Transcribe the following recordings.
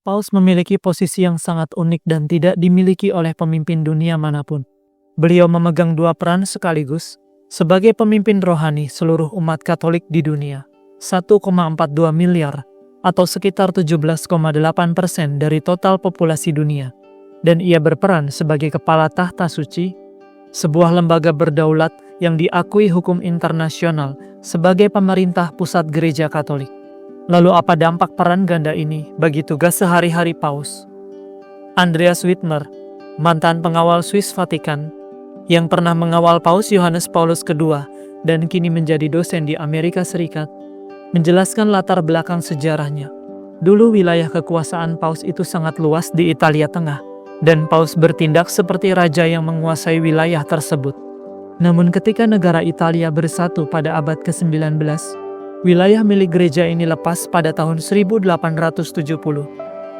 Paus memiliki posisi yang sangat unik dan tidak dimiliki oleh pemimpin dunia manapun. Beliau memegang dua peran sekaligus sebagai pemimpin rohani seluruh umat Katolik di dunia. 1,42 miliar atau sekitar 17,8% dari total populasi dunia. Dan ia berperan sebagai kepala tahta suci, sebuah lembaga berdaulat yang diakui hukum internasional sebagai pemerintah pusat Gereja Katolik. Lalu apa dampak peran ganda ini bagi tugas sehari-hari Paus? Andreas Widmer, mantan pengawal Swiss Vatikan, yang pernah mengawal Paus Yohanes Paulus II dan kini menjadi dosen di Amerika Serikat, menjelaskan latar belakang sejarahnya. Dulu wilayah kekuasaan Paus itu sangat luas di Italia Tengah, dan Paus bertindak seperti raja yang menguasai wilayah tersebut. Namun ketika negara Italia bersatu pada abad ke-19, wilayah milik gereja ini lepas pada tahun 1870.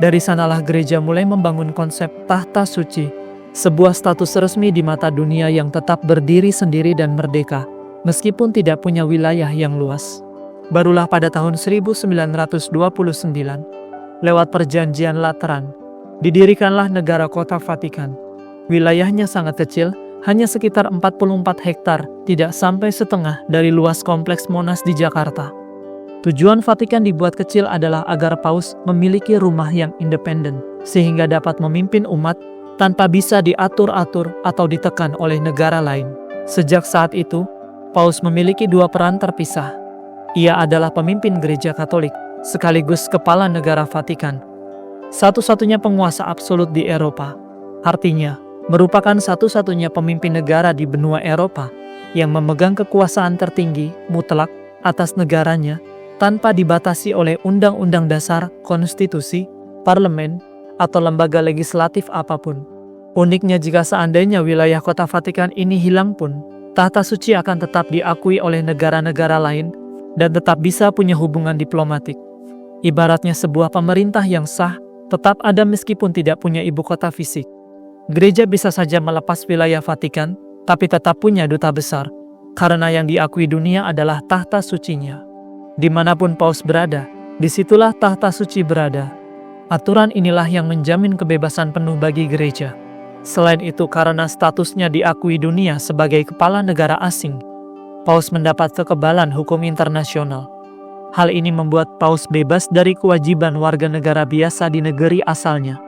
Dari sanalah gereja mulai membangun konsep tahta suci, sebuah status resmi di mata dunia yang tetap berdiri sendiri dan merdeka, meskipun tidak punya wilayah yang luas. Barulah pada tahun 1929, lewat perjanjian Lateran, didirikanlah negara kota Vatikan. Wilayahnya sangat kecil, hanya sekitar 44 hektar, tidak sampai setengah dari luas kompleks Monas di Jakarta. Tujuan Vatikan dibuat kecil adalah agar Paus memiliki rumah yang independen, sehingga dapat memimpin umat tanpa bisa diatur-atur atau ditekan oleh negara lain. Sejak saat itu, Paus memiliki dua peran terpisah. Ia adalah pemimpin Gereja Katolik, sekaligus kepala negara Vatikan, satu-satunya penguasa absolut di Eropa. Artinya, merupakan satu-satunya pemimpin negara di benua Eropa yang memegang kekuasaan tertinggi mutlak atas negaranya tanpa dibatasi oleh undang-undang dasar, konstitusi, parlemen, atau lembaga legislatif apapun. Uniknya, jika seandainya wilayah kota Vatikan ini hilang pun, tahta suci akan tetap diakui oleh negara-negara lain dan tetap bisa punya hubungan diplomatik. Ibaratnya sebuah pemerintah yang sah tetap ada meskipun tidak punya ibu kota fisik. Gereja bisa saja melepas wilayah Vatikan, tapi tetap punya duta besar, karena yang diakui dunia adalah tahta sucinya. Dimanapun Paus berada, disitulah tahta suci berada. Aturan inilah yang menjamin kebebasan penuh bagi gereja. Selain itu, karena statusnya diakui dunia sebagai kepala negara asing, Paus mendapat kekebalan hukum internasional. Hal ini membuat Paus bebas dari kewajiban warga negara biasa di negeri asalnya,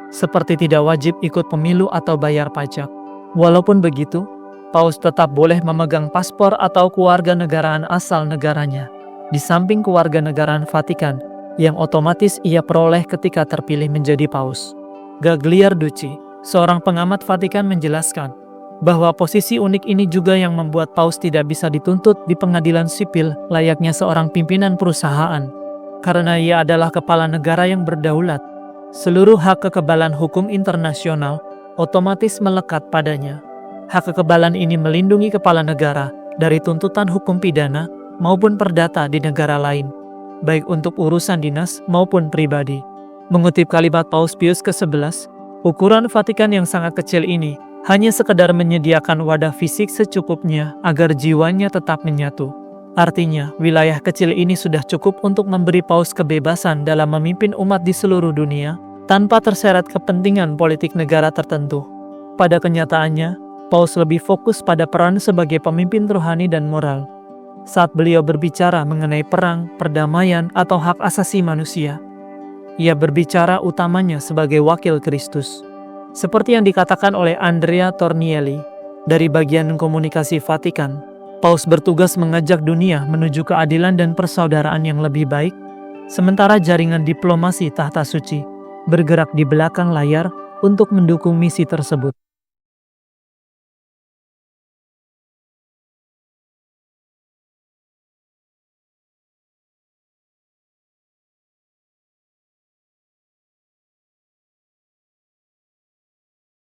seperti tidak wajib ikut pemilu atau bayar pajak. Walaupun begitu, Paus tetap boleh memegang paspor atau kewarganegaraan asal negaranya, di samping kewarganegaraan Vatikan, yang otomatis ia peroleh ketika terpilih menjadi Paus. Gagliarducci, seorang pengamat Vatikan, menjelaskan bahwa posisi unik ini juga yang membuat Paus tidak bisa dituntut di pengadilan sipil layaknya seorang pimpinan perusahaan, karena ia adalah kepala negara yang berdaulat. Seluruh hak kekebalan hukum internasional otomatis melekat padanya. Hak kekebalan ini melindungi kepala negara dari tuntutan hukum pidana maupun perdata di negara lain, baik untuk urusan dinas maupun pribadi. Mengutip kalimat Paus Pius ke-11, ukuran Vatikan yang sangat kecil ini hanya sekedar menyediakan wadah fisik secukupnya agar jiwanya tetap menyatu. Artinya, wilayah kecil ini sudah cukup untuk memberi Paus kebebasan dalam memimpin umat di seluruh dunia, tanpa terseret kepentingan politik negara tertentu. Pada kenyataannya, Paus lebih fokus pada peran sebagai pemimpin rohani dan moral. Saat beliau berbicara mengenai perang, perdamaian, atau hak asasi manusia, ia berbicara utamanya sebagai wakil Kristus. Seperti yang dikatakan oleh Andrea Tornielli dari bagian komunikasi Vatikan, Paus bertugas mengajak dunia menuju keadilan dan persaudaraan yang lebih baik, sementara jaringan diplomasi tahta suci bergerak di belakang layar untuk mendukung misi tersebut.